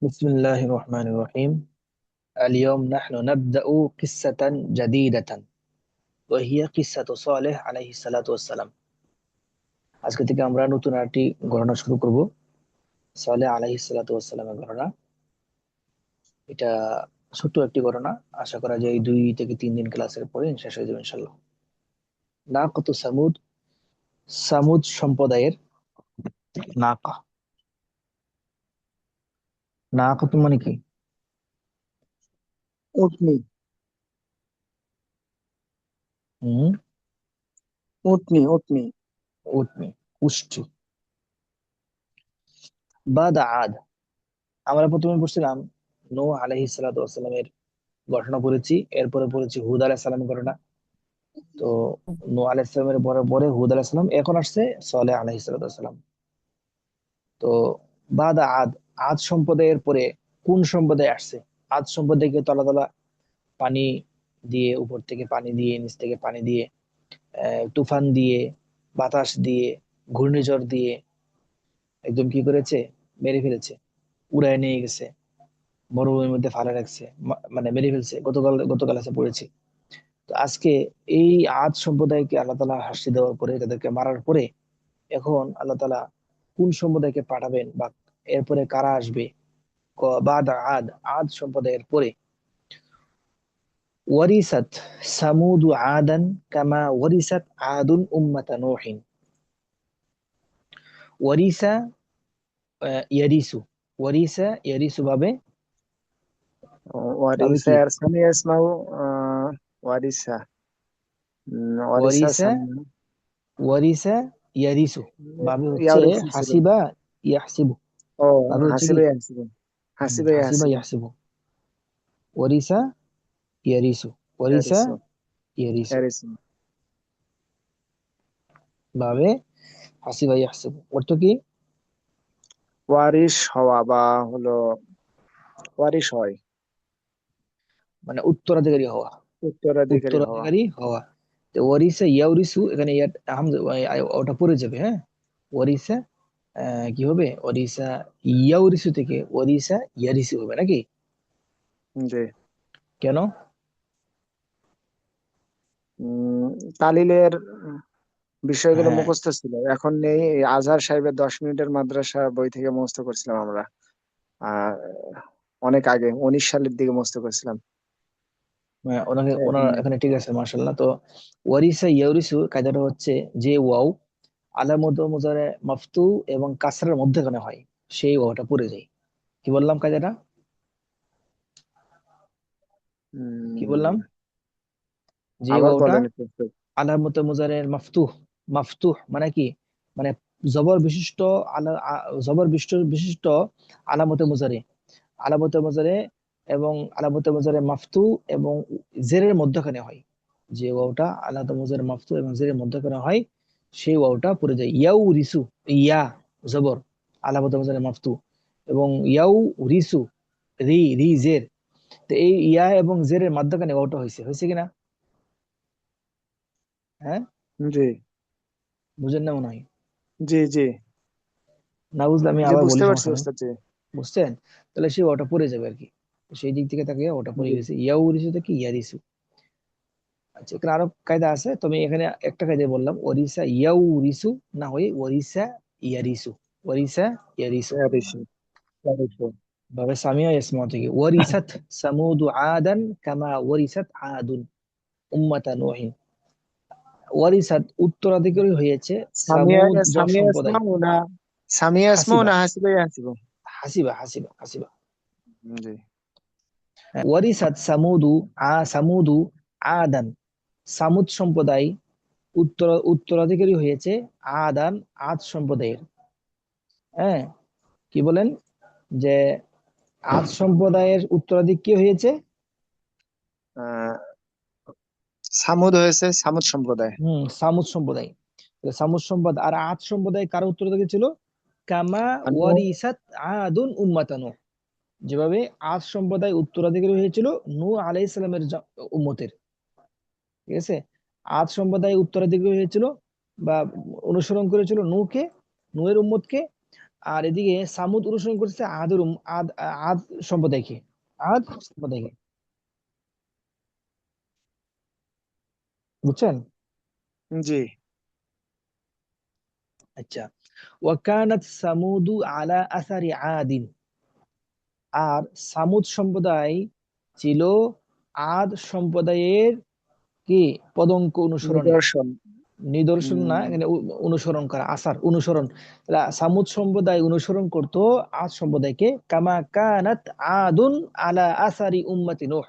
بسم الله الرحمن الرحيم. اليوم نحن نبدأ قصة جديدة وهي قصة صالح عليه الصلاة والسلام. আজকে থেকে আমরা নতুন একটি ঘটনা শুরু করব। সালেহ আলাইহিস সালাতু ওয়াসসালামের ঘটনা। এটা ছোট্ট একটি ঘটনা। আশা করা যায় 2 থেকে 3 দিন ক্লাসের পরে শেষ হয়ে যাবে ইনশাআল্লাহ। নাকাতু সামুদ, সামুদ সম্প্রদায়ের নাকা। নাকাতু মানে কি? উটনি। হুম, উটনি। উটনি, উষ্ট্রি। বাদ আদ, আমরা প্রথমে পড়ছিলাম নূহ আলাইহিস সালাতু ওয়াসসালামের ঘটনা পড়েছি, এরপরে পড়েছি হুদ আলাইহিস সালামের ঘটনা। তো নূহ আলাইহিস সালামের পরে পরে হুদ আলাইহিস সালাম, এখন আসছে সালেহ আলাইহিস সালাম। তো বাদ আদ, আদ সম্প্রদায়ের পরে কোন সম্প্রদায় আসছে? আদ সম্প্রদায়কে তলা তলা পানি দিয়ে, উপর থেকে পানি দিয়ে, নিচ থেকে পানি দিয়ে, তুফান দিয়ে, বাতাস দিয়ে, ঘূর্ণিঝড় দিয়ে একদম কি করেছে? মেরে ফেলেছে, উড়ায় নিয়ে গেছে, মরুভূমির মধ্যে ফালা রাখছে, মানে মেরে ফেলছে। গতকাল আছে পড়েছি। তো আজকে এই আদ সম্প্রদায়কে আল্লাহ তালা শাস্তি দেওয়ার পরে, তাদেরকে মারার পরে, এখন আল্লাহ তালা কোন সম্প্রদায়কে পাঠাবেন বা এরপরে কারা আসবে? বাদ আদ, আদ সম্প্রদায়ের পরে ওয়ারিসাত সামুদু আদান কামা ওয়ারিসাত আদুন উম্মাতা নূহিন। ওয়ারিসা, ইয়ারিসু, ওয়ারিসা ইয়ারিসু ভাবে, ওয়ারিসা কি? আর সামিয়া ইসমাউ। ওয়ারিসা। ওয়ারিসা ওয়ারিসা, সামিয়া। ওয়ারিসা ইয়ারিসু ভাবে হচ্ছে ইয়ারিসু ছিল। হাসিবা ইয়াহসিবু। ও, ভাবে হচ্ছে কি? হাসিবে হাসিবে। হাসিবে হাসিবা হাসিবে। ইয়াহসিবু। ওয়ারিসা ইয়ারিসু, ওয়ারিসা ইয়ারিসু। ইয়ারিসু ইয়ারিসু। ভাবে হাসিবা ইয়াহসিবু। অর্থ কি? ওয়ারিশ হওয়া বা হলো ওয়ারিশ হয়। মানে উত্তরাধিকারী হওয়া, উত্তরাধিকারী হওয়া। উত্তরাধিকারী হওয়া। তো ওয়ারিসা ইয়াউরিসু, এখানে হামজা ওটা পড়ে যাবে, হ্যাঁ। ওয়ারিসা, কি হবে? ওয়ারিসা ইয়াউরিসু থেকে ওয়ারিসা ইয়ারিসু হবে নাকি? জি। কেন? উম তালিলের বিষয়গুলো হ্যাঁ, মুখস্থ ছিল, এখন নেই। এই আজহার সাহেবের 10 মিনিটের মাদ্রাসা বই থেকে মুখস্থ করছিলাম আমরা। আহ অনেক আগে 19 সালের দিকে মুখস্থ করছিলাম। ওনাকে ওনার এখন এখানে ঠিক আছে, মাশাআল্লাহ। তো ওয়ারিসা ইয়াউরিসু কায়দাটা হচ্ছে যে ওয়াও আলামত মুজারে মাফতু এবং কাসরার মধ্যখানে হয়, সেই ওয়াওটা পড়ে যায়। কি বললাম কায়দাটা? কি বললাম? উম যে আবার ওয়াওটা বলেন একটু। আলামত মুজারের মাফতুহ, মাফতুহ মানে কি? মানে জবর বিশিষ্ট, জবর বিশিষ্ট বিশিষ্ট আলামতে মুজারে, আলামতে মুজারে এবং আলামতে মুজারে মাফতু এবং জেরের মধ্যখানে হয়। যে ওয়াওটা আলামতে মুজারে মাফতু এবং জেরের মধ্যখানে হয়, সেই ওয়াওটা পড়ে যায়। ইয়াউ রিসু, ইয়া জবর, আলামতে মুজারে মাফতু, এবং ইয়াউ রিসু, রি রি জের। তো এই ইয়া এবং জেরের মধ্যখানে ওয়াওটা হয়েছে, হয়েছে কিনা? হ্যাঁ, জি বুঝেন না মনে হয়। জি জি না বুঝলে আমি জি, আবার বলি, বুঝতে পারছি সমস্যা নেই। ওস্তাদ জি। বুঝছেন? তাহলে সে ওটা পড়ে যাবে আর কি। তো সেই দিক থেকে তাকে ওটা পড়ে জি গেছে, ইয়াউরিসু থেকে ইয়ারিসু। আচ্ছা, এখানে আরো কায়দা আছে, তবে এখানে একটা কায়দা বললাম, ওরিসা ইয়াউরিসু না হয়ে ওরিসা ইয়ারিসু, ওরিসা ইয়ারিসু ইয়ারিসু। ইয়ারিসু। ভাবে সামিয়া ইসমা থেকে। ওয়ারিসাত সামুদু আদান কামা ওয়ারিসাত আদুন উম্মাতা নূহিন। ওয়ারিসাত উত্তরাধিকারী হয়েছে সামিয়া সামুদ সামিয়া সম্প্রদায়। ইসমাউ না, সামিয়া ইসমাউ হাসিবা, না হাসিবে হাসিব। হাসিবা। জি। ওয়ারিসাত সামুদু, সামুদু আদান, সামুদ সম্প্রদায় উত্তরাধিকারী হয়েছে আদান, আদ সম্প্রদায়ের। হ্যাঁ, কি বলেন? যে আদ সম্প্রদায়ের উত্তরাধিক কি হয়েছে? আহ সামুদ হয়েছে সামুদ সম্প্রদায়। সামুদ সম্প্রদায়। তাহলে সামুদ সম্প্রদায় আর আদ সম্প্রদায় কারো উত্তরাধিকারী ছিল? কামা আনু। ওয়ারিসাত আদুন উম্মাতানু, যেভাবে আদ সম্প্রদায় উত্তরাধিকারী হয়েছিল নূহ আলাইহিস সালামের উম্মতের। ঠিক আছে? আদ সম্প্রদায় উত্তরাধিকারী হয়েছিল বা অনুসরণ করেছিল নূহকে, নূহের উম্মতকে। আর এদিকে সামুদ অনুসরণ করছে আদ আদ সম্প্রদায়কে। আদ সম্প্রদায়কে, বুঝছেন? জি। আচ্ছা, ওয়াকানাত সামুদু আলা আসারি আদিন। আর সামুদ সম্প্রদায় ছিল আদ সম্প্রদায়ের কি পদঙ্ক অনুসরণে। নিদর্শন। নিদর্শন না, উম, এখানে অনুসরণ করা, আসার অনুসরণ। তাহলে সামুদ সম্প্রদায় অনুসরণ করত আদ সম্প্রদায়কে, কামা কানাত আদুন আলা আসারি উম্মতি নূহ,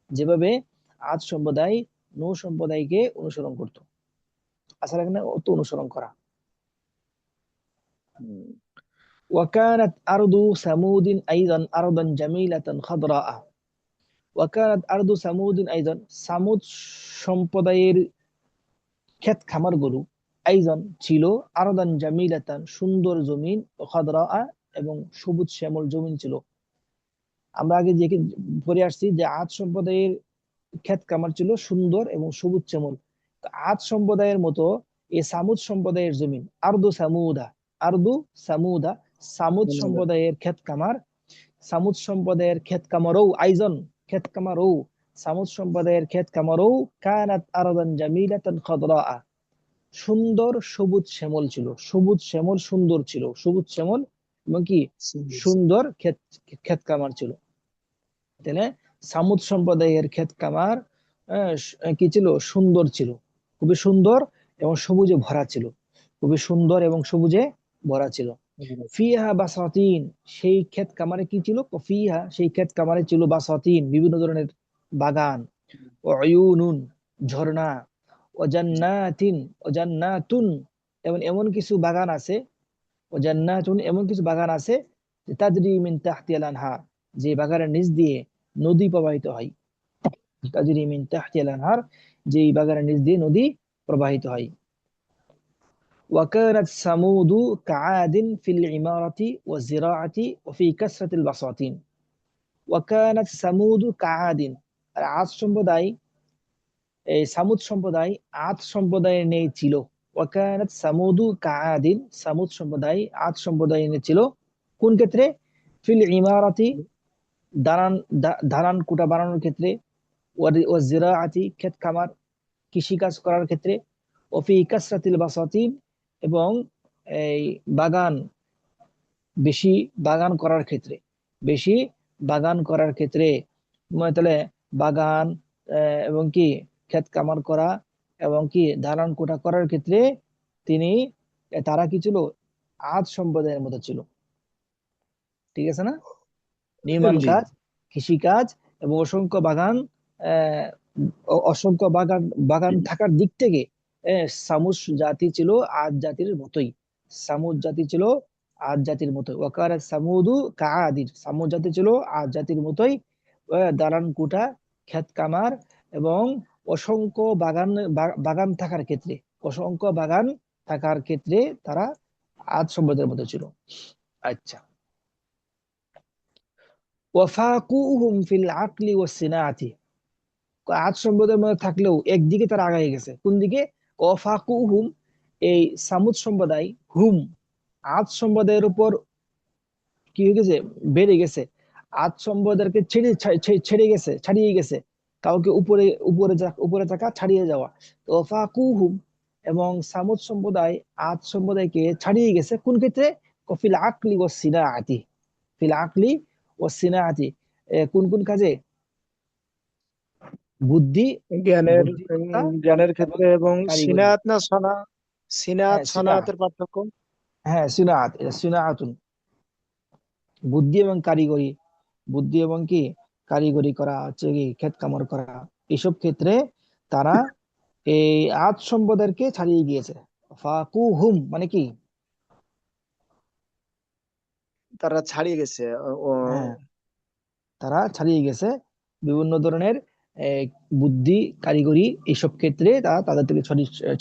যেভাবে আদ সম্প্রদায় নূহ সম্প্রদায়কে অনুসরণ করত। আসার এখানে অত অনুসরণ করা। উম, ওয়াকানাত আরদু সামুদিন আইদান আরদান জামিলাতান খাদরাআ। ওয়াকানাত আরদু সামুদিন আইদান, সামুদ সম্প্রদায়ের ক্ষেত খামারগুলো আইজন ছিল আরদান জামিলাতান, সুন্দর জমিন, ও খাদরাআ, এবং সবুজ শ্যামল জমিন ছিল। আমরা আগে যে পড়ে আসছি যে আদ সম্প্রদায়ের ক্ষেত খামার ছিল সুন্দর এবং সবুজ শ্যামল। তো আদ সম্প্রদায়ের মতো এই সামুদ সম্প্রদায়ের জমিন, আরদু সামুদা, আরদু সামুদা, সামুদ ধন্যবাদ। সম্প্রদায়ের ক্ষেত খামার, সামুদ সম্প্রদায়ের ক্ষেত খামারও আইজন, ক্ষেত খামারও, সামুদ সম্প্রদায়ের ক্ষেত খামারও কানাত আরদান জামিলাতান খাদরাআ, সুন্দর সবুজ শ্যামল ছিল, সবুজ শ্যামল সুন্দর ছিল, সবুজ শ্যামল এবং কি সুন্দর ক্ষেত ক্ষেত খামার ছিল। তাহলে সামুদ সম্প্রদায়ের ক্ষেত খামার কি ছিল? সুন্দর ছিল, খুবই সুন্দর এবং সবুজে ভরা ছিল, খুবই সুন্দর এবং সবুজে ভরা ছিল। ফিহা বাসাতিন, সেই ক্ষেত খামারে কি ছিল? ফিহা, সেই ক্ষেত খামারে ছিল বাসাতিন, বিভিন্ন ধরনের বাগান, ও আয়ুনুন, ঝর্ণা, ও জান্নাতিন, ও জান্নাতুন, এমন এমন কিছু বাগান আছে, ও জান্নাতুন, এমন কিছু বাগান আছে যে তাজরি মিন তাহতিহাল আনহার, যে বাগানের নিচ দিয়ে নদী প্রবাহিত হয়। তাজরি মিন তাহতিহাল আনহার, যে বাগানের নিচ দিয়ে নদী প্রবাহিত হয়। وكانت ثمود كعاد في العمارة والزراعة وفي كثرة البساطين। وكانت ثمود كعاد, আর আদ সম্প্রদায়, এই সামুদ সম্প্রদায় আদ সম্প্রদায়ের নেই ছিল। ওয়াকানাত সামুদু কাআদিন, সামুদ সম্প্রদায় আদ সম্প্রদায়ের নেই ছিল কোন ক্ষেত্রে? ফিল ইমারাতি, দালান দালান কোঠা বানানোর ক্ষেত্রে, ও জিরাআতি, ক্ষেত খামার কৃষি কাজ করার ক্ষেত্রে, ওফি কাসরাতিল বাসাতিন, এবং এই বাগান, বেশি বাগান করার ক্ষেত্রে, বেশি বাগান করার ক্ষেত্রে, তাহলে বাগান এবং কি ক্ষেত কামার করা এবং কি দালান কোঠা করার ক্ষেত্রে তিনি, তারা কি ছিল? আদ সম্প্রদায়ের মতো ছিল। ঠিক আছে না? নির্মাণ জি। কাজ, কৃষি কাজ, এবং অসংখ্য বাগান, আহ, অসংখ্য বাগান বাগান থাকার দিক থেকে সামুদ জাতি ছিল আদ জাতির মতোই। সামুদ জাতি ছিল আদ জাতির মতোই। ওয়াকারাত সামুদু কাআদির, সামুদ জাতি ছিল আদ জাতির মতোই। দালান কোঠা, ক্ষেত কামার, এবং অসংখ্য বাগান বাগান থাকার ক্ষেত্রে, অসংখ্য বাগান থাকার ক্ষেত্রে তারা আদ সম্প্রদায়ের মতো ছিল। আচ্ছা, ওয়াফাকুহুম ফিল আকলি ওয়াস সিনাআতি। আজ সম্প্রদায়ের মধ্যে থাকলেও একদিকে তারা আগায় গেছে, কোন দিকে? ওয়াফাকুহুম, এই সামুদ সম্প্রদায়, হুম, আজ সম্প্রদায়ের উপর কি হয়ে গেছে? বেড়ে গেছে। আজ সম্প্রদায়কে ছেড়ে গেছে, ছাড়িয়ে গেছে, কাউকে উপরে উপরে উপরে থাকা ছাড়িয়ে যাওয়া। তো ওয়াফাকুহুম, এবং সামুদ সম্প্রদায় আজ সম্প্রদায়কে ছাড়িয়ে গেছে কোন ক্ষেত্রে? ফিল আকলি ওয়াস সিনাআতি, ফিল আকলি ওয়াস সিনাআতি, কোন কোন কাজে? বুদ্ধি, জ্ঞানের বুদ্ধিমত্তা জ্ঞানের এবং ক্ষেত্রে এবং কারিগরি। সিনাত না সনা, সিনাত হ্যাঁ সিনা, সনাতের পার্থক্য। হ্যাঁ সিনাআত, এটা সিনাআতুন, বুদ্ধি এবং কারিগরি, বুদ্ধি এবং কি কারিগরি করা, হচ্ছে কি ক্ষেত কামড় করা, এসব ক্ষেত্রে তারা এই আদ সম্প্রদায়কে ছাড়িয়ে গিয়েছে। ফাকুহুম মানে কি? তারা ছাড়িয়ে গেছে। ও হ্যাঁ, তারা ছাড়িয়ে গেছে বিভিন্ন ধরনের আহ, বুদ্ধি, কারিগরি, এইসব ক্ষেত্রে তারা তাদের থেকে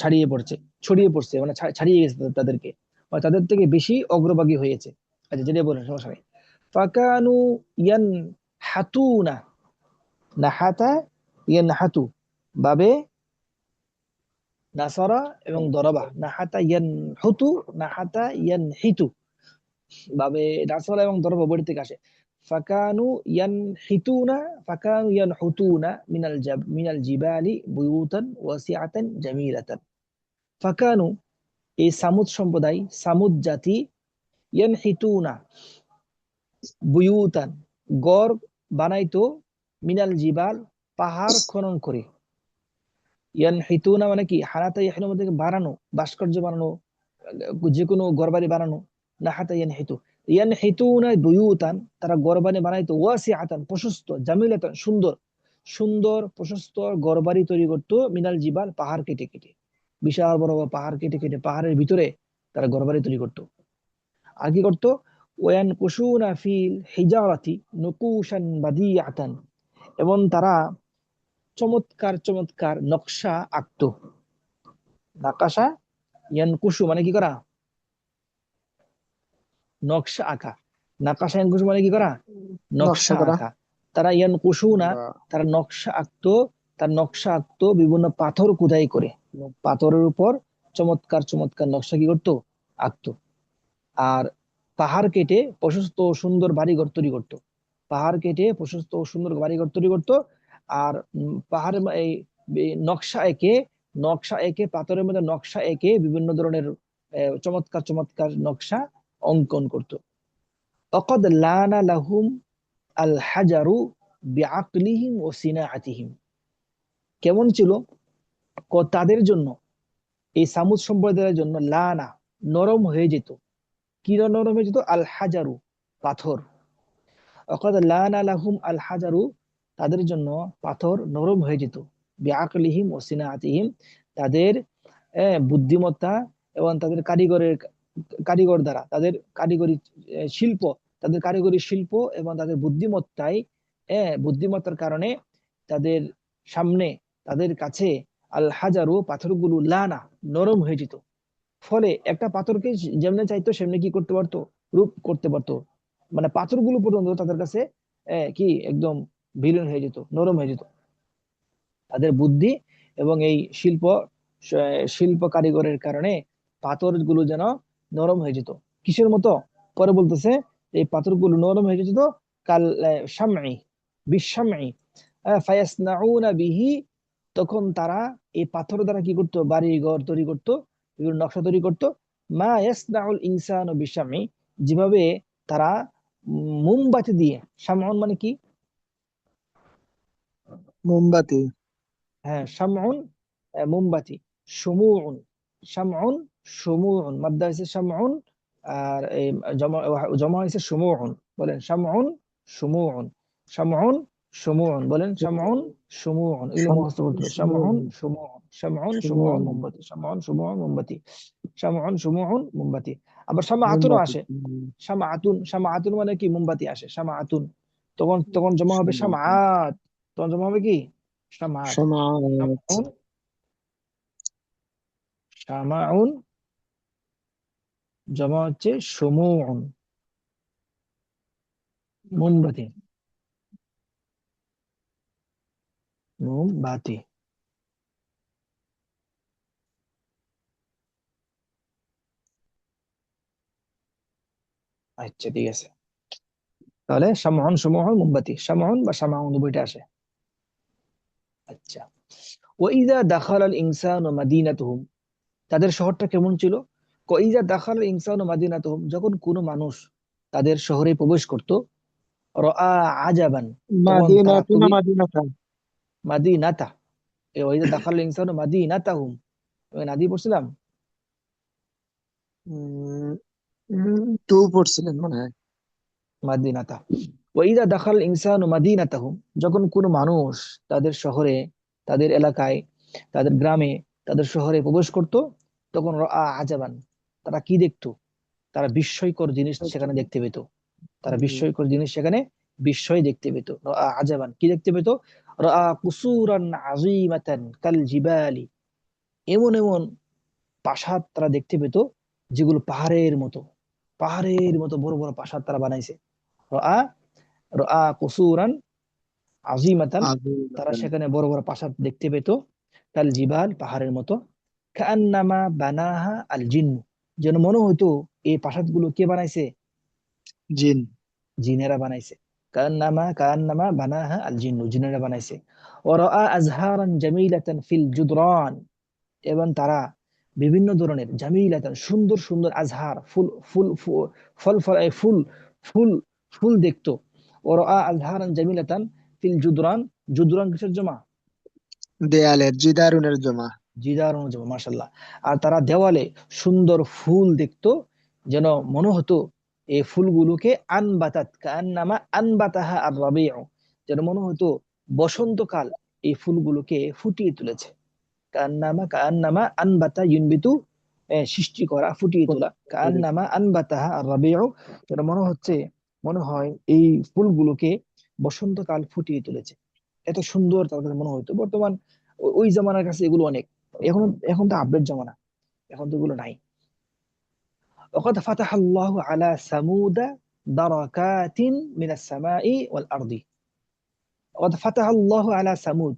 ছাড়িয়ে পড়ছে, ছড়িয়ে পড়ছে, মানে ছাড়িয়ে গেছে তাদেরকে, বা তাদের থেকে বেশি অগ্রভাগী হয়েছে। আচ্ছা, যেটা বলেন সমস্যা নেই। ফাকানু ইয়ান হাতুনা, নাহাতা, ইয়ান হাতু, বাবে নাসারা এবং দরবা, নাহাতা ইয়ান হুতু, নাহাতা ইয়ান হিতু, বাবে নাসলা এবং দরব বড়ি থেকে আসে। ফাকানু ইয়ানহিতুনা ফাকানু ইয়ানহুতুনা মিনাল জিবালি বুয়ুতান ওয়াসিআতান জামিলাতান। ফাকানু, এই সামুদ সম্প্রদায়, সামুদ জাতি, ইয়ানহিতুনা বুয়ুতান, গড় বানাইতো, মিনাল জিবাল, পাহাড় খনন করে। ইয়ানহিতুনা মানে কি, হানাতা ইয়াহনু মধ্যে বানানো, ভাস্কর্য বানানো, যে কোনো ঘরবাড়ি বানানো। নাহাতা ইয়ানহিতু, ইয়ানহিতুনা বুয়ুতান, তারা ঘরবাড়ি বানাইতো, ওয়াসিআতান প্রশস্ত, জামিলাতান সুন্দর, সুন্দর প্রশস্ত ঘরবাড়ি তৈরি করতো, মিনাল জিবাল পাহাড় কেটে কেটে, বিশাল বড় বড় পাহাড় কেটে কেটে পাহাড়ের ভিতরে তারা ঘরবাড়ি তৈরি করতো। আর কি করতো, ওয়ান কুশুনা ফিল হিজারাতি নুকুশান বাদিয়াতান, এবং তারা চমৎকার চমৎকার নকশা আঁকতো। নাকাশা, ইয়ানকুশু মানে কি করা, নকশা আঁকা। নাকাশা ইয়ানকুশু মানে কি করা, নকশা নকশা করা আঁকা। তারা ইয়ানকুশুনা, বা তারা নকশা আঁকতো, তার নকশা আঁকতো বিভিন্ন পাথর খোদাই করে, পাথরের উপর চমৎকার চমৎকার নকশা কি করতো, আঁকতো। আর পাহাড় কেটে প্রশস্ত ও সুন্দর বাড়িঘর তৈরি করতো, পাহাড় কেটে প্রশস্ত ও সুন্দর বাড়িঘর তৈরি করতো। আর পাহাড়ে এই এই নকশা এঁকে, নকশা এঁকে পাথরের মধ্যে নকশা এঁকে বিভিন্ন ধরনের চমৎকার চমৎকার নকশা অঙ্কন করতো। অকদ লানা লাহুম আল হাজারু বিআকলিহিম ও সিনাআতিহিম, কেমন ছিল, তাদের জন্য, এই সামুদ সম্প্রদায়ের জন্য, লানা নরম হয়ে যেত। কি নরম হয়ে যেত, আল হাজারু পাথর। অকদ লানা লাহুম আল হাজারু, তাদের জন্য পাথর নরম হয়ে যেত। বিআকলিহিম ও সিনাআতিহিম, তাদের বুদ্ধিমত্তা এবং তাদের কারিগর দ্বারা, তাদের কারিগরি শিল্প, তাদের কারিগরি শিল্প এবং তাদের বুদ্ধিমত্তায়, বুদ্ধিমত্তার কারণে তাদের সামনে, তাদের কাছে আল হাজারু পাথরগুলো লানা নরম হয়ে যেত। ফলে একটা পাথরকে যেমনি চাইতো সেমনি কি করতে পারতো, রূপ করতে পারতো। মানে পাথরগুলো পর্যন্ত তাদের কাছে কি একদম বিলীন হয়ে যেত, নরম হয়ে যেত। তাদের বুদ্ধি এবং এই শিল্প কারিগরের কারণে পাথরগুলো যেন নরম হয়ে যেত। কিসের মতো, পরে বলতেছে এই পাথরগুলো নরম হয়ে যেত কাল শামঈ, বিশামঈ, ফায়াসনাউনা বিহি, তখন তারা এই পাথর দ্বারা কি করতো, বাড়ি ঘর তৈরি করতো, বিভিন্ন নকশা তৈরি করতো। মা ইয়াসনাউল ইনসানু বিশামঈ, যেভাবে তারা মোমবাতি দিয়ে, শামউন মানে কি, মোমবাতি। হ্যাঁ শামউন, মোমবাতি, শুমুউন, শামউন শুমুউন, মাদ্দা হয়েছে শামউন, আর এই জমা জমা হয়েছে শুমুউন। বলেন শামউন শুমুউন, শামউন শুমুউন, বলেন শামউন শুমুউন, এগুলো মুখস্থ করতে হবে। শামউন শুমুউন, শামউন শুমুউন মোমবাতি, শামউন শুমুউন মোমবাতি, শামউন শুমুউন মোমবাতি। আবার শামাআতুনও মোমবাতি আসে, শামাআতুন, শামাআতুন মানে কি, মোমবাতি আসে শামাআতুন, তখন তখন জমা হবে শামাআত, তখন জমা হবে কি, শামাআত। সমাজ। শামাউন, শামাউন জমা হচ্ছে শুমুউন, মোমবাতি, মোমবাতি। আচ্ছা ঠিক আছে, তাহলে শামাউন শুমুউন মোমবাতি, শামাউন বা শামাউন দুইটা আসে। আচ্ছা, ওয়াইদা দাখালাল ইনসানু মাদিনাতুহুম, তাদের শহরটা কেমন ছিল, ওয়াইদা দাখালাল ইনসানু মাদিনাতুহুম, যখন কোনো মানুষ তাদের শহরে প্রবেশ করত, রাআ আজাবান, তখন তারা মাদিনাতু না খুবই, মাদিনাতা? মাদিনাতা, এই ওয়াইদা দাখালাল ইনসানু মাদিনাতাহুম, আমি নাদি পড়ছিলাম, উম, টু পড়ছিলেন মনে হয়। মাদিনাতা। ওয়াইদা দাখাল ইনসানু মাদিনাতাহুম, যখন কোনো মানুষ তাদের শহরে, তাদের এলাকায়, তাদের গ্রামে, তাদের শহরে প্রবেশ করত, তখন রাআ আজাবান, তারা কি দেখতো, তারা বিস্ময়কর জিনিস সেখানে দেখতে পেত। তারা উম, বিস্ময়কর জিনিস সেখানে বিস্ময় দেখতে পেত। রাআ আজাবান, কি দেখতে পেত, রাআ কুসুরান আযীমাতান কাল জিবালি, এমন এমন প্রাসাদ তারা দেখতে পেত যেগুলো পাহাড়ের মতো, পাহাড়ের মতো বড় বড় প্রাসাদ তারা বানাইছে। রাআ, রাআ কুসুরান আজিমাতান, তারা আযীমাতান। সেখানে বড় বড় প্রাসাদ দেখতে পেত, কাল জিবাল পাহাড়ের মতো, কান্নামা বানাহা আল জিন্নু, যেন মনে হতো এই প্রাসাদগুলো কে বানাইছে, জিন। জিনেরা বানাইছে। কান্নামা কান্নামা বানাহা আল জিন্নু, জিনেরা বানাইছে। ওয়া আজহারান জামিলাতান ফিল জুদরান, এবং তারা বিভিন্ন ধরনের জামিলাতান সুন্দর সুন্দর আজহার ফুল ফুল ফল ফল ফুল ফুল ফুল দেখতো। ওরা আজহারান জামিলাতান ফিল জুদরান, জুদরান কিসের জমা? দেয়ালের জিদারুনের জমা। জিদারুন জমা, মাশাআল্লাহ। আর তারা দেওয়ালে সুন্দর ফুল দেখতো, যেন মনে হতো এই ফুলগুলোকে আনবাতাত কান্নামা আনবাতাহা আর রাবিউ, যেন মনে হতো বসন্তকাল এই ফুলগুলোকে ফুটিয়ে তুলেছে। কান্নামা কান্নামা আনবাতা ইউনবিতু, সৃষ্টি করা, ফুটিয়ে তোলা। কান্নামা আনবাতাহা আর রাবিউ, যেন মনে হচ্ছে, মনে হয় এই ফুলগুলোকে বসন্তকাল ফুটিয়ে তুলেছে। এত সুন্দর তার কাছে মনে হতো। বর্তমান ওই জামানার কাছে এগুলো অনেক। এখন, এখন তো আপডেট জামানা, এখন তো এগুলো নাই। وقد فتح الله على ثمود بركات من السماء والأرض। وقد فتح الله على ثمود,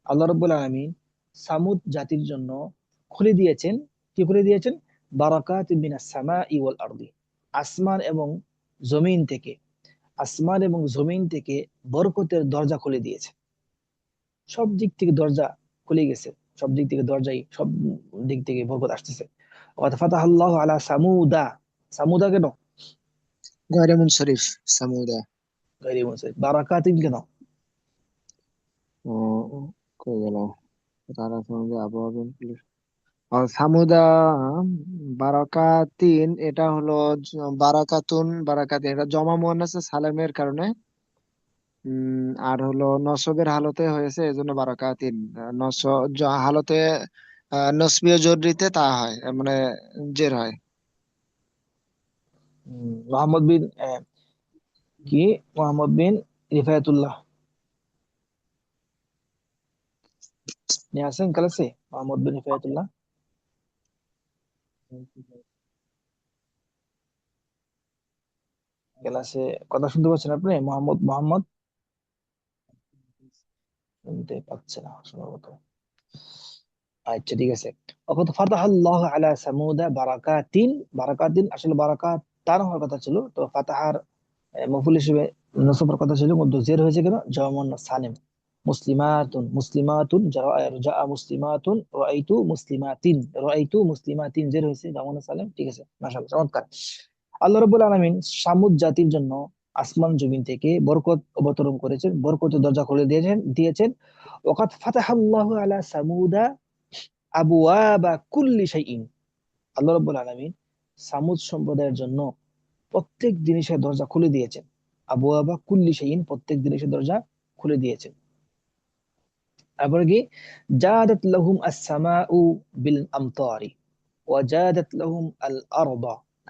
আল্লাহ রাব্বুল আলামিন সামুদ জাতির জন্য খুলে দিয়েছেন। কি খুলে দিয়েছেন? বারাকাত মিনাস সামাই ওয়াল আরদি, আসমান এবং জমিন থেকে, আসমান এবং জমিন থেকে বরকতের দরজা খুলে দিয়েছে। সব দিক থেকে দরজা খুলে গেছে, সব দিক থেকে দরজাই, সব দিক থেকে বরকত আসতেছে। ওয়া ফাতাহাল্লাহু আলা সামুদা, সামুদা কেন? গয়রে মুনশরিফ, সামুদা। গায়রে মুনসারিফ। বারাকাতিন কেন? ও, কই গেল? তারা সঙ্গে আবহাওয়া বিন পুলিশ। সামুদা, বারাকাতিন এটা হলো বারাকাতুন, বারাকাতিন এটা জমা মুয়ান্নাসে সালেমের কারণে। আর হলো নসবের হালতে হয়েছে এজন্য বারাকাতিন। হালতে নসবীয় জরুরিতে তা হয়, মানে জের হয়। মোহাম্মদ বিন কি, মোহাম্মদ বিন রিফায়াতুল্লাহ নিয়ে আসেন ক্লাসে, মোহাম্মদ বিন রিফায়াতুল্লাহ ক্লাসে। কথা শুনতে পাচ্ছেন আপনি? মোহাম্মদ, মোহাম্মদ শুনতে পাচ্ছে না সম্ভবত। আচ্ছা ঠিক আছে। অকত ফাতাহাল্লাহু আলা সামুদা বারাকাতিন, বারাকাতিন আসলে বারাকাত তার হওয়ার কথা ছিল, তো ফাতাহার মফুল হিসেবে নসবের কথা ছিল, মধ্য জের হয়েছে কেন? জওয়ামুন সালিম। মুসলিমাতুন, মুসলিমাতুন জা মুসলিমাতুন, রাআইতু মুসলিমাতিন, রাআইতু মুসলিমাতিন জের হয়েছে জওয়ামুন সালিম। ঠিক আছে, মাশাআল্লাহ, চমৎকার। আল্লাহ রাব্বুল আলামিন সামুদ জাতির জন্য আসমান জমিন থেকে বরকত অবতরণ করেছেন, বরকতের দরজা খুলে দিয়েছেন। ওয়াকাদ ফাতাহাল্লাহু আলা সামুদা আবওয়াবা কুল্লি শাইইন, আল্লাহ রাব্বুল আলামিন সামুদ সম্প্রদায়ের জন্য প্রত্যেক জিনিসের দরজা খুলে দিয়েছেন। আবওয়াবা কুল্লি শাইইন, প্রত্যেক জিনিসের দরজা খুলে দিয়েছেন। তারপরে কি? জাদাত লাহুম আস-সামাউ বিল আমতারি ওয়া জাদাত লাহুম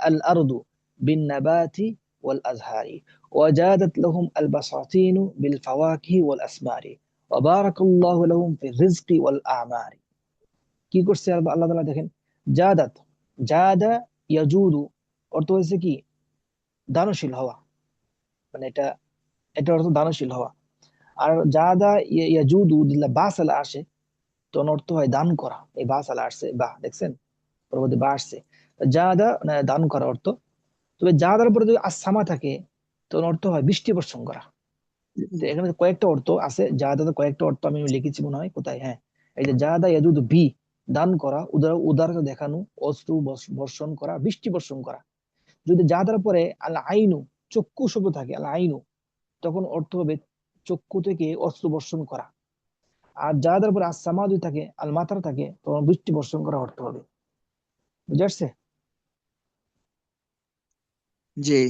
আল আরদু বিন নাবাতি ওয়াল আজহারি ওয়া জাদাত লাহুম আল বাসাতিনু বিল ফাওয়াকিহি ওয়াল আসমারি ওয়া বারাকাল্লাহু লাহুম ফির রিজকি ওয়াল আমারি। কি করছে আল্লাহ তাআলা দেখেন, জাদাত, জাদা ইয়াজুদু অর্থ হয়েছে কি? দানশীল হওয়া, মানে এটা, এটা অর্থ দানশীল হওয়া। আর জাদা ইয়াজুদু দিল্লা বা সালা আসে, তখন অর্থ হয় দান করা। এই বা সালা আসছে, বা দেখছেন পরবর্তী বা আসছে, জাদা মানে দান করা অর্থ। তবে জাদার পরে যদি আসামা থাকে, তখন অর্থ হয় বৃষ্টি বর্ষণ করা। তো এখানে কয়েকটা অর্থ আছে, জাদাতে কয়েকটা অর্থ আমি লিখেছি মনে হয় কোথায়, হ্যাঁ, এই যে জাদা ইয়াজুদু বি, দান করা, উদারতা দেখানো, অশ্রু বর্ষণ করা, বৃষ্টি বর্ষণ করা। যদি জাদার পরে আল আইনু, চক্ষু শব্দ থাকে, আল আইনু, তখন অর্থ হবে চক্ষু থেকে অশ্রু বর্ষণ করা। আর যাদের উপর আসসামা যদি থাকে, আল মাতার থাকে, তখন বৃষ্টি বর্ষণ করা অর্থ হবে। বুঝে আসছে? জি।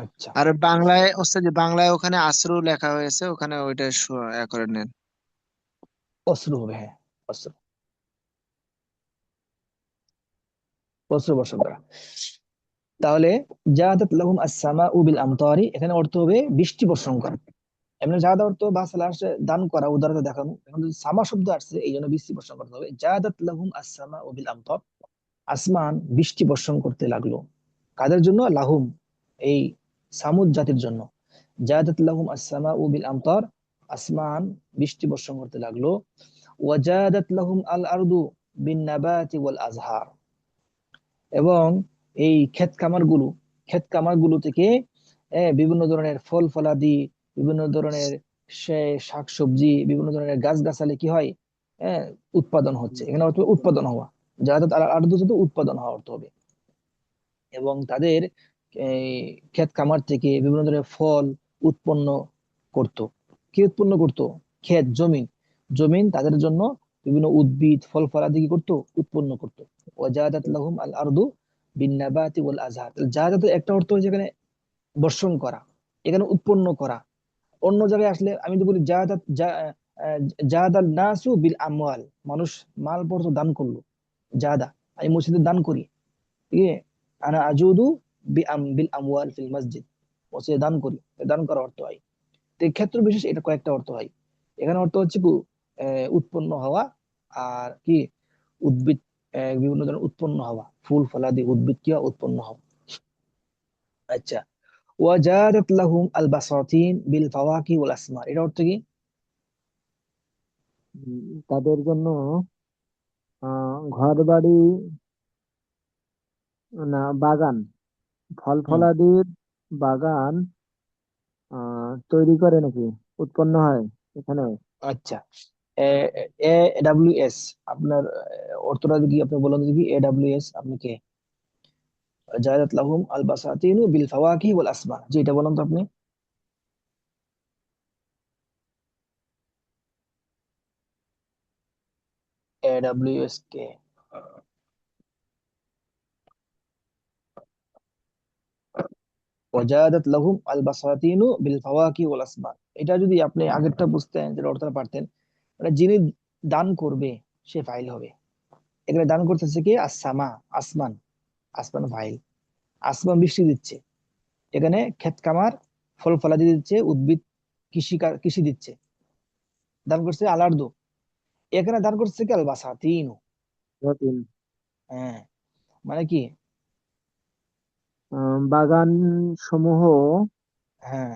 আচ্ছা, আর বাংলায় ওস্তাদ, যে বাংলায় ওখানে আসরু লেখা হয়েছে, ওখানে ওইটা করে নেন। অশ্রু হবে, হ্যাঁ, অশ্রু, অশ্রু বর্ষণ করা। তাহলে জাদাত লাহুম আসসামাউ বিল আমতারি, এখানে অর্থ হবে বৃষ্টি বর্ষণ করা। এমনি জাদা অর্থ বাসাল আসছে দান করা, উদারতা দেখানো। এখন যদি সামা শব্দ আসছে, এই জন্য বৃষ্টি বর্ষণ করতে হবে। জাদাত লাহুম আসসামাউ বিল আমতার, আসমান বৃষ্টি বর্ষণ করতে লাগলো। কাদের জন্য? লাহুম, এই সামুদ জাতির জন্য। জাদাত লাহুম আসসামাউ বিল আমতার, আসমান বৃষ্টি বর্ষণ করতে লাগলো। ওয়াজাদাত লাহুম আল আরদু বিন নাবাতি ওয়াল আজহার, এবং এই ক্ষেত খামার গুলো, ক্ষেত খামার গুলো থেকে বিভিন্ন ধরনের ফল ফলাদি, বিভিন্ন ধরনের সে শাকসবজি, বিভিন্ন ধরনের গাছগাছালি কি হয়, হ্যাঁ, উৎপাদন হচ্ছে। এখানে অর্থ উৎপাদন হওয়া, জাহাদাত আর আরদু যদি উৎপাদন হওয়া অর্থ হবে। এবং তাদের এই ক্ষেত খামার থেকে বিভিন্ন ধরনের ফল উৎপন্ন করত। কি উৎপন্ন করত? ক্ষেত, জমিন, জমিন তাদের জন্য বিভিন্ন উদ্ভিদ ফল ফলাদি কি করতো, উৎপন্ন করতো। ওয়াজাদাত লাহুম আল আরদু বিন নাবাতি ওয়াল আজহার। জাহাদাতের একটা অর্থ হচ্ছে এখানে বর্ষণ করা, এখানে উৎপন্ন করা। অন্য জায়গায় আসলে আমি তো বলি জাহাদাত জাহাদাল নাসু বিল আমওয়াল, মানুষ মালপত্র দান করলো। জাহাদা, আমি মসজিদে দান করি, ঠিক আছে, আনা আজুদু বিল আমওয়াল ফিল মসজিদ, মসজিদে দান করি, দান করা অর্থ হয়। তো এই ক্ষেত্র বিশেষ এটা কয়েকটা অর্থ হয়। এখানে অর্থ হচ্ছে কি, উৎপন্ন হওয়া, আর কি, উদ্ভিদ, বিভিন্ন ধরনের উৎপন্ন হওয়া, ফুল ফলাদি উদ্ভিদ কি হওয়া, উৎপন্ন হওয়া। আচ্ছা, ওয়াজাদাত লাহুম আল বাসাতিন বিল ফাওয়াকি ওয়াল আসমার, এটা অর্থ কি? তাদের জন্য ঘর বাড়ি, না বাগান, ফল হুম, ফলাদির বাগান তৈরি করে নাকি, উৎপন্ন হয় এখানে। আচ্ছা, এ এ ডাব্লিউ এস, আপনার অর্থটা কি আপনি বলেন দেখি, এ ডাব্লিউ এস আপনি কে? জাদাত লাহুম আল বাসাতিনু বিল ফাওয়াকি ওয়াল আসমার, জি এটা বলেন তো আপনি। এ ডাব্লিউ এস কে? ওয়াজাদাত লাহুম আল বাসাতিনু বিল ফাওয়াকি ওয়াল আসমার, এটা যদি আপনি আগেরটা বুঝতেন, যেটা অর্থটা পারতেন, মানে যিনি দান করবে সে ফাইল হবে। এখানে দান করতেছে কি, আসসামা, আসমান, আসমান ফাইল। আসমান বৃষ্টি দিচ্ছে, এখানে ক্ষেত খামার ফল ফলাদি দিচ্ছে, উদ্ভিদ, কৃষি, কৃষি দিচ্ছে, দান করছে আলার্দু। এখানে দান করছে কি, আল বাসাতিনু। রতিন, হ্যাঁ, মানে কি, বাগান সমূহ হ্যাঁ,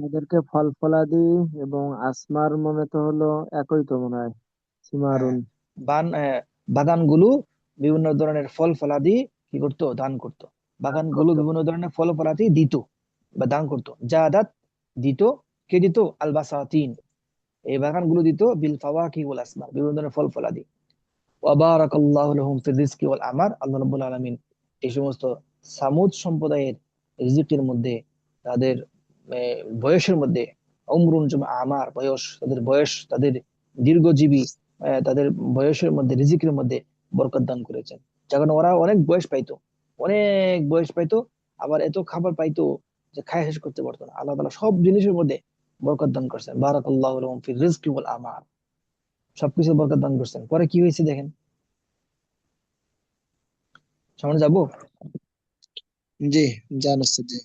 তাদেরকে ফল ফলাদি এবং আসমার মনে তো হলো একই তো মনে হয়, হ্যাঁ, সীমারুন বাগানগুলো বিভিন্ন ধরনের ফল ফলাদি কি করতো, দান করতো। বাগানগুলো করতো। বিভিন্ন ধরনের ফল ফলাদি দিত বা দান করতো। জাদাত দিত, কে দিত? আল বাসাতিন, এই বাগানগুলো দিত বিল ফাওয়াকি ওয়াল আসমার, বিভিন্ন ধরনের ফল ফলাদি। ওয়া বারাকাল্লাহু লাহুম ফির রিজকি ওয়াল আমার, আল্লাহ রাব্বুল আলামিন এই সমস্ত সামুদ সম্প্রদায়ের রিজিকের মধ্যে, তাদের বয়সের মধ্যে, উমরুন জমা আমার বয়স, তাদের বয়স, তাদের দীর্ঘজীবী, তাদের বয়সের মধ্যে, রিজিকের মধ্যে বরকত দান করেছেন। যার কারণে ওরা অনেক বয়স পাইতো, অনেক বয়স পাইতো, আবার এত খাবার পাইতো যে খায় শেষ করতে পারতো না। আল্লাহ তাআলা সব জিনিসের মধ্যে বরকত দান করছেন। বারাকাল্লাহু লাহুম ফির রিজকি ওয়াল আমার, সবকিছু বরকত দান করছেন। পরে কি হয়েছে দেখেন, সামনে যাবো। জি, জানাচ্ছে জি।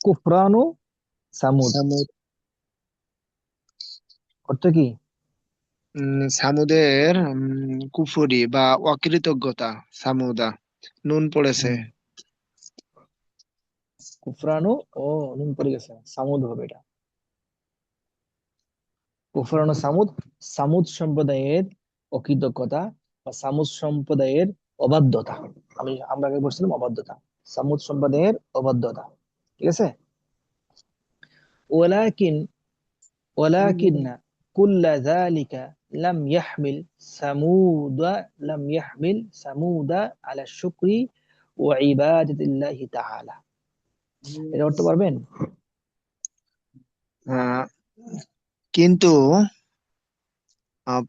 কুফরানু সামুদ, সামুদ, অর্থ কি? সামুদের কুফরি বা অকৃতজ্ঞতা, সামুদা, নুন পড়েছে। হুম, কুফরানু, ও নুন পড়ে গেছে, সামুদ হবে এটা। কুফরানু সামুদ, সামুদ সম্প্রদায়ের অকৃতজ্ঞতা বা সামুদ সম্প্রদায়ের অবাধ্যতা। আমরা আগে বলছিলাম অবাধ্যতা, সামুদ সম্প্রদায়ের অবাধ্যতা, ঠিক আছে। ওয়ালাকিন ولكن كل ذلك لم يحمل ثمود على الشكر وعبادة الله تعالى، এটা করতে পারবেন? আহ, কিন্তু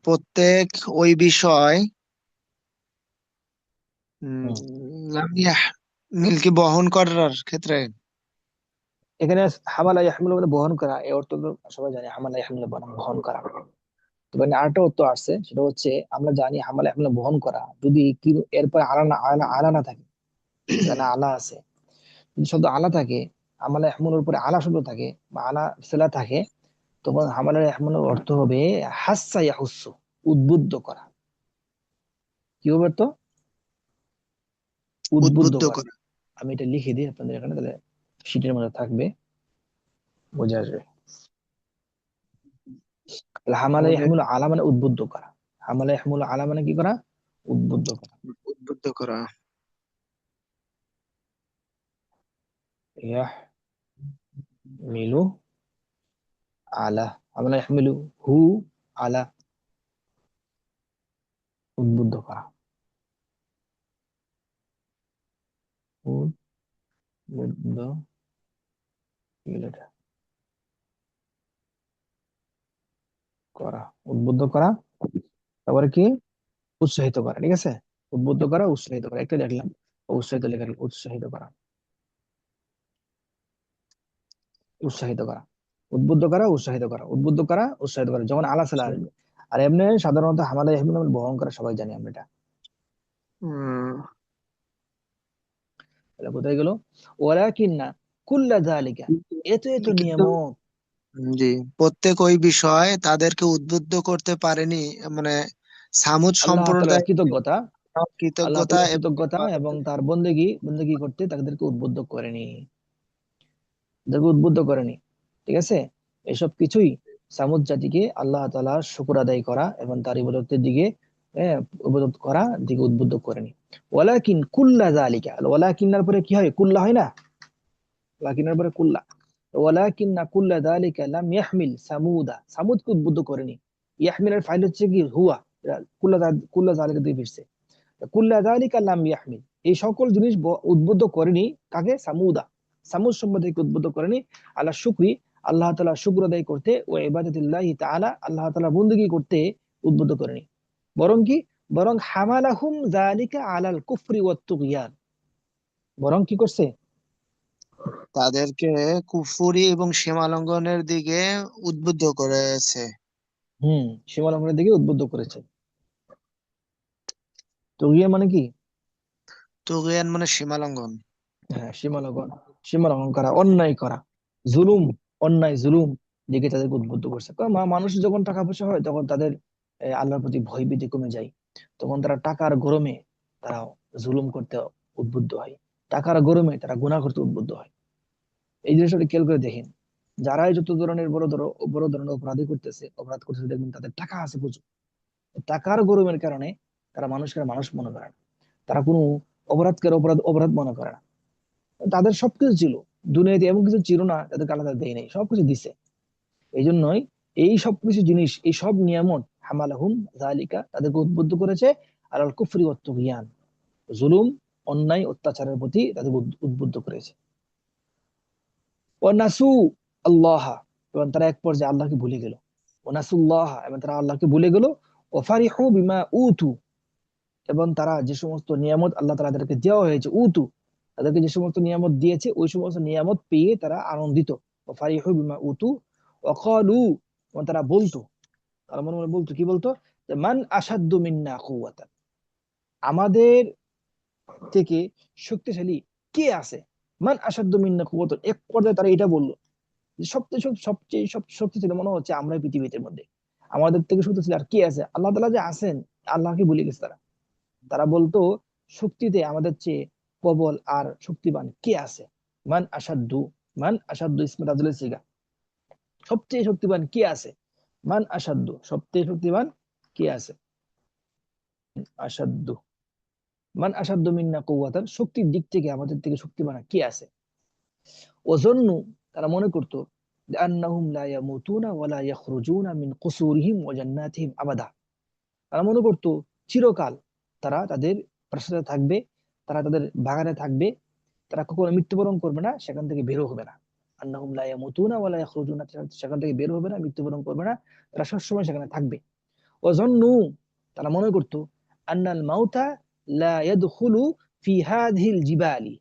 প্রত্যেক ওই বিষয় হুম, লাম মিলকে বহন করার ক্ষেত্রে। এখানে হামালা ইয়াহমিলু মানে বহন করা, এই অর্থ তো সবাই জানি, হামালা ইয়াহমিলু বহন বহন করা। তবে আরেকটা অর্থ আসছে, সেটা হচ্ছে আমরা জানি হামালা ইয়াহমিলু বহন করা, যদি কি এরপর আলা না, আলা না থাকে, এখানে আলা আছে, যদি শব্দ আলা থাকে, হামালা ইয়াহমিলুর উপরে আলা শব্দ থাকে বা আলা সেলা থাকে, তখন হামালার ইয়াহমিলুর অর্থ হবে হাসসা ইয়াহুসসু, উদ্বুদ্ধ করা। কি হবে তো? উদ্বুদ্ধ উদ্বুদ্ধ করা। করা। আমি এটা লিখে দিই আপনাদের এখানে, তাহলে শীটের মধ্যে থাকবে, বোঝা আসবে। তাহলে হামালা তাহলে ইয়াহমিলু আলা মানে উদ্বুদ্ধ করা, হামালা ইয়াহমিলু আলা মানে কি করা, উদ্বুদ্ধ করা। উদ্বুদ্ধ করা। ইয়াহমিলু আলা, আমরা ইয়াহমিলু হু আলা, উদ্বুদ্ধ করা, উদ্বুদ্ধ, কি হলো এটা? করা, উদ্বুদ্ধ করা, তারপরে কি? উৎসাহিত করা, ঠিক আছে। উদ্বুদ্ধ করা, উৎসাহিত করা, একটা দেখলাম, উৎসাহিত লেখা, উৎসাহিত করা, উৎসাহিত করা, উদ্বুদ্ধ করা, উৎসাহিত করা, উদ্বুদ্ধ করা, উৎসাহিত করা, যখন আলা সালা আসবে। আর এমনি সাধারণত হামালা ইয়াহমিলু মানে বহন করা, সবাই জানি আমরা এটা। উম, তাহলে কোথায় গেল? ওয়ালাকিন্না কুল্লা যালিকা, এত এত কিন্তু নিয়ামত জি, প্রত্যেক ওই বিষয় তাদেরকে উদ্বুদ্ধ করতে পারেনি, মানে সামুদ আল্লাহ তাআলার সম্প্রদায় কৃতজ্ঞতা, আল্লাহ কৃতজ্ঞতা তাআলার এবং কৃতজ্ঞতা এবং তার বন্দেগী বন্দেগী করতে তাদেরকে উদ্বুদ্ধ করেনি, তাদেরকে উদ্বুদ্ধ করেনি, ঠিক আছে। এসব কিছুই সামুদ জাতিকে আল্লাহ তাআলার শুকর আদায় করা এবং তার ইবাদতের দিকে, ইবাদত করা দিকে উদ্বুদ্ধ করেনি। ওয়ালাকিন কুল্লা যালিকা, ওয়ালাকিন্নার পরে কি হয়? কুল্লা হয় না, ওয়ালাকিন্নার পরে কুল্লা। ওয়ালাকিন্না কুল্লা যালিকা লাম ইয়াহমিল সামুদা, সামুদকে উদ্বুদ্ধ করেনি। ইয়াহমিলের ফাইল হচ্ছে কি? হুয়া। কুল্লা কুল্লা যালিকা দিয়ে ফিরছে। কুল্লা যালিকা লাম ইয়াহমিল, এই সকল জিনিস উদ্বুদ্ধ করেনি কাকে? সামুদা, সামুদ সম্প্রদায়কে উদ্বুদ্ধ করেনি আল্লাহ শুকরি, আল্লাহ তাআলা শুকর আদায় করতে, ও ইবাদাতিল্লাহি তাআলা, আল্লাহ তাআলা বندگی করতে উদ্বুদ্ধ করেনি। বরং কি? বরং হামালাহুম যালিকা আলাল কুফরি ওয়াত তুগয়ান, বরং কি করছে? তাদেরকে কুফরি এবং সীমালঙ্ঘনের দিকে উদ্বুদ্ধ করেছে। সীমা লঙ্ঘনের দিকে উদ্বুদ্ধ করেছে। তুগিয়ান মানে কি? তুগয়ান মানে সীমালঙ্ঘন। হ্যাঁ, সীমা লঙ্ঘন, সীমা লঙ্ঘন করা, অন্যায় করা, জুলুম, অন্যায় জুলুম দিকে তাদেরকে উদ্বুদ্ধ করছে। কারণ মানুষের যখন টাকা পয়সা হয় তখন তাদের আল্লাহর প্রতি ভয় ভীতি কমে যায়। তখন তারা টাকার গরমে তারা জুলুম করতে উদ্বুদ্ধ হয়, টাকার গরমে তারা গুনাহ করতে উদ্বুদ্ধ হয়। এই জিনিসটা খেয়াল করে দেখেন, যারাই যত ধরনের বড় ধরনের অপরাধ করতেছে, দেখবেন তাদের টাকা আছে প্রচুর। টাকার গরমের কারণে তারা মানুষকে আর মানুষ মনে করে না, তারা কোনো অপরাধকে অপরাধ অপরাধ মনে করে না। তাদের সবকিছু ছিল, দুনিয়াতে এমন কিছু ছিল না তাদেরকে আলাদা দেয় নাই, সবকিছু দিছে। এই জন্যই এই সবকিছু জিনিস, এই সব নিয়ামত, হামালাহুম যালিকা, তাদেরকে উদ্বুদ্ধ করেছে আলাল কুফরি ওয়াত তুগয়ান, জুলুম, অন্যায়, অত্যাচারের প্রতি তাদেরকে উদ্বুদ্ধ করেছে। ওয়ানাসু আল্লাহ, এবং তারা এক পর্যায়ে আল্লাহকে ভুলে গেল। ওয়ানাসুল্লাহ, এবং তারা আল্লাহকে ভুলে গেল। ওয়াফারিহু বিমা উতু, এবং তারা যে সমস্ত নিয়ামত আল্লাহ তাআলা তাদেরকে দেওয়া হয়েছে, উতু, তাদেরকে যে সমস্ত নিয়ামত দিয়েছে ওই সমস্ত নিয়ামত পেয়ে তারা আনন্দিত। ওয়াফারিহু বিমা উতু ওয়াকালু, এবং তারা বলতো, তারা মনে মনে বলতো, কি বলতো? যে মান আসাদ্দু মিন্না কুওয়াতান, আমাদের থেকে শক্তিশালী কে আছে? মান আসাদ্দু মিন্না কুওয়াতান, এক পর্যায়ে তারা এটা বললো যে সবচেয়ে সব শক্তিশালী মনে হচ্ছে আমরাই পৃথিবীর মধ্যে, আমাদের থেকে শক্তিশালী আর কে আছে? আল্লাহ তাআলা যে আছেন, আল্লাহকে ভুলে গেছে তারা। তারা বলতো শক্তিতে আমাদের চেয়ে প্রবল আর শক্তিবান কে আছে? মান আসাদ্দু, মান আসাদ্দু ইসমে তাজুলের সিগা, সবচেয়ে শক্তিবান কে আছে? মান আসাদ্দু, সবচেয়ে শক্তিবান কে আছে? আসাদ্দু, মান আসাদ্দু মিন্না কুওয়াতান, শক্তির দিক থেকে আমাদের থেকে শক্তিবান কে আছে? ওয়াজান্নু, তারা মনে করতো যে আন্নাহুম লা ইয়ামুতুনা ওয়া লা ইয়াখরুজুনা মিন কুসুরিহিম ওয়া জান্নাতিহিম আবাদা, তারা মনে করতো চিরকাল তারা তাদের প্রাসাদে থাকবে, তারা তাদের বাগানে থাকবে, তারা কখনো মৃত্যুবরণ করবে না, সেখান থেকে বের হবে না। আন্নাহুম লা ইয়ামুতুনা ওয়া লা ইয়াখরুজুনা, সেখান থেকে বের হবে না, মৃত্যুবরণ করবে না, তারা সবসময় সেখানে থাকবে। ওয়াজান্নু, তারা মনে করতো আন্নাল মাউতা লা ইয়াদখুলু ফি হাযিহিল জিবালি,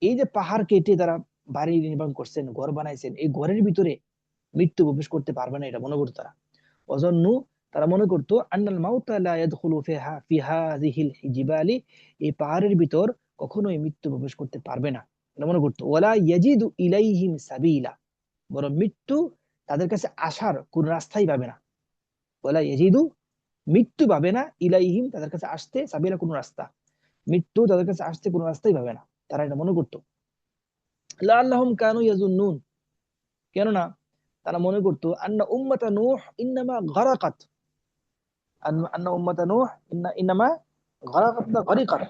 এই যে পাহাড় কেটে তারা বাড়ি নির্মাণ করছেন, ঘর বানাইছেন, এই ঘরের ভিতরে মৃত্যু প্রবেশ করতে পারবে না, এটা মনে করতো তারা। অজন্নু, তারা মনে করতো আন্নাল মাউতা লা ইয়াদখুলু ফি হাযিহিল জিবালি, এই পাহাড়ের ভিতর কখনোই মৃত্যু প্রবেশ করতে পারবে না, এটা মনে করতো। ওয়ালা ইয়াজিদু ইলাইহিম সাবিলা, বরং মৃত্যু তাদের কাছে আসার কোন রাস্তাই পাবে না। ওয়ালা ইয়াজিদু, মৃত্যু পাবে না, ইলাইহিম, তাদের কাছে আসতে, সাবিলা, কোন রাস্তা, মৃত্যু তাদের কাছে আসতে কোন রাস্তাই পাবে না, তারা এটা মনে করতো। লাআল্লাহুম কানু ইয়াজুন্নুন, কেননা তারা মনে করতো আন্না উম্মাতা নূহ ইন্নামা গারাকাত, আন্না উম্মাতা নূহ ইন্নামা গারাকাত না গারিকাত,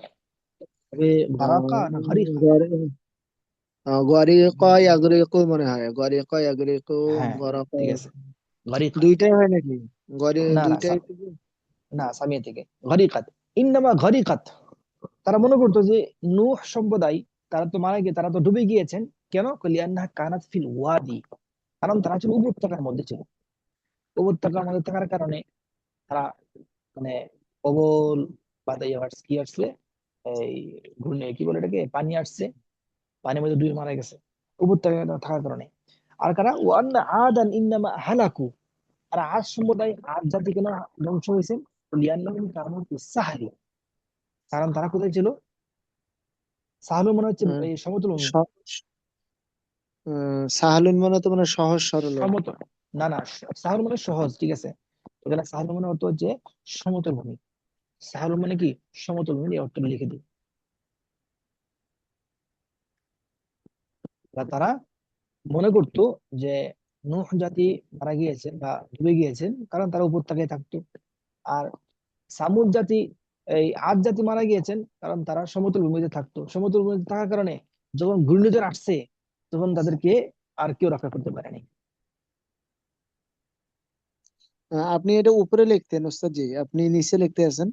তবে গারাকা না গারিকা, গরিক ইয়াগরিকু মনে হয়, গরিক ইয়াগরিকু, হ্যাঁ, গরক। ঠিক আছে, গরিকাত। দুইটাই হয় নাকি? না না দুইটাই না, সামিয়া থেকে গরিকাত, ইন্নামা গরিকাত। তারা মনে করতো যে নূহ সম্প্রদায়, তারা তো মারা গিয়ে, তারা তো ডুবে গিয়েছেন। কেন? লিআন্নাহা কানাত ফিল ওয়াদি, কারণ তারা ছিল উপত্যকার মধ্যে ছিল। উপত্যকার মধ্যে থাকার কারণে তারা মানে প্রবল বাতাই কি আসছে, এই ঘূর্ণি কি বলে এটাকে, পানি আসছে, পানির মধ্যে ডুবে মারা গেছে উপত্যকায় থাকার কারণে। আর কারা ওয়ান্না আদান ইন্নামা হালাকু, আর আজ সম্প্রদায়, আজ জাতি কেন ধ্বংস হয়েছে? লিআন্নাহুম কানু ফিস সাহরি, কারণ তারা কোথায় ছিল? সাহলু মনে হচ্ছে আহ, এই সমতল ভূমি। স- সাহালুন মানে তো মানে সহজ সরল আর কি। সমতল, না না, সাহল মানে সহজ, ঠিক আছে। এখানে সাহল মানে অর্থ হচ্ছে সমতল ভূমি। সাহল মানে কি? সমতল ভূমি, এই অর্থটা লিখে দিই। তারা মনে করতো যে নূহ জাতি মারা গিয়েছেন বা ডুবে গিয়েছেন, কারণ তারা উপত্যকায় থাকতো। আর সামুদ জাতি, এই আদ জাতি মারা গিয়েছেন, কারণ তারা সমতল ভূমিতে থাকতো। সমতল ভূমিতে থাকার কারণে যখন ঘূর্ণিঝড় আসছে, তখন তাদেরকে আর কেউ রক্ষা করতে পারেনি। আপনি এটা উপরে লিখতেন ওস্তাদ জি, আপনি নিচে লিখতে আছেন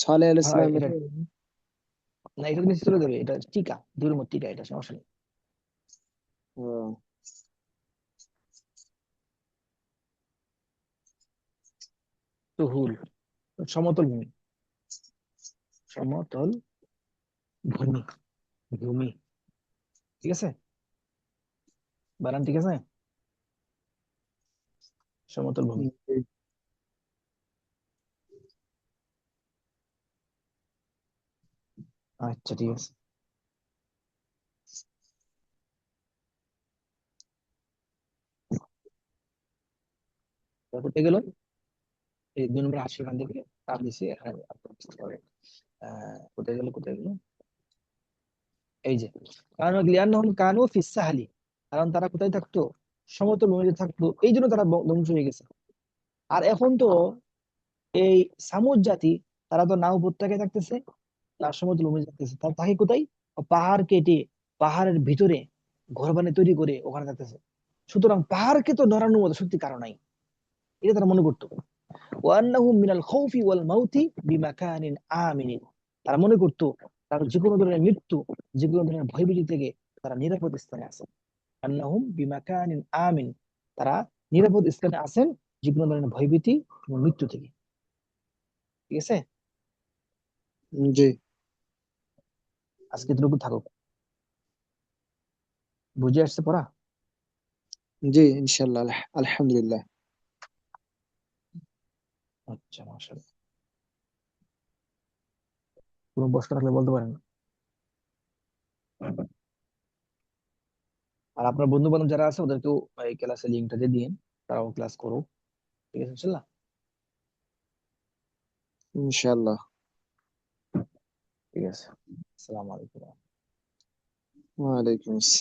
সালেহ আলাইহিস হ্যাঁ সালামের। এটা, না এটা নিচে চলে যাবে, এটা টিকা, দুইয়ের মধ্যে টিকা, এটা সমস্যা নেই। ও, তুহুল, সমতল ভূমি, সমতল ভূমি, ভূমি, ঠিক আছে, বানান ঠিক আছে, সমতল ভূমি। জি আচ্ছা ঠিক আছে। তারপর কোথায় গেল? এই 2 নম্বর 80 খান থেকে তাপ দিছি, এখানে আপনারা বুঝতে পারবেন। কোথায় গেল, কোথায় গেল? এই যে, কারণ লিয়ান্নাহুম কানু ফিস সাহলি, কারণ তারা কোথায় থাকতো? সমতল ভূমিতে থাকতো, এই জন্য তারা ধ্বংস হয়ে গেছে। আর এখন তো এই সামুদ জাতি, তারা তো না উপত্যকায় থাকতেছে, না সমতল ভূমিতে থাকতেছে, তারা থাকে কোথায়? পাহাড় কেটে, পাহাড়ের ভিতরে ঘর বানিয়ে তৈরি করে ওখানে থাকতেছে। সুতরাং পাহাড়কে তো নড়ানোর মতো শক্তি কারো নাই, এটা তারা মনে করতো। ওয়ান্নাহুম মিনাল খাউফি ওয়াল মাউতি বিমাকানিন আমিনিন, তারা মনে করতো তারা যে কোনো ধরনের মৃত্যু, যে কোনো ধরনের ভয়ভীতি থেকে তারা নিরাপদ স্থানে আছে। আন্নাহুম বিমাকানিন আমিন, তারা নিরাপদ স্থানে আছেন যে কোনো ধরনের ভয়ভীতি এবং মৃত্যু থেকে। ঠিক আছে, জি আজকে এতটুকু থাকুক। বুঝে আসছে পড়া? জি ইনশাল্লাহ, আলহামদুলিল্লাহ। আচ্ছা, মাশাআল্লাহ। কোনো প্রশ্ন থাকলে বলতে পারেন। আর আপনার বন্ধু বান্ধব যারা আছে ওদেরকেও এই ক্লাসের লিঙ্কটা দিয়ে দিন, তারাও ক্লাস করো। ঠিক আছে, ইনশাল্লাহ। ইনশাল্লাহ। ঠিক আছে, আসসালামু আলাইকুম। ওয়ালাইকুম আসসালাম।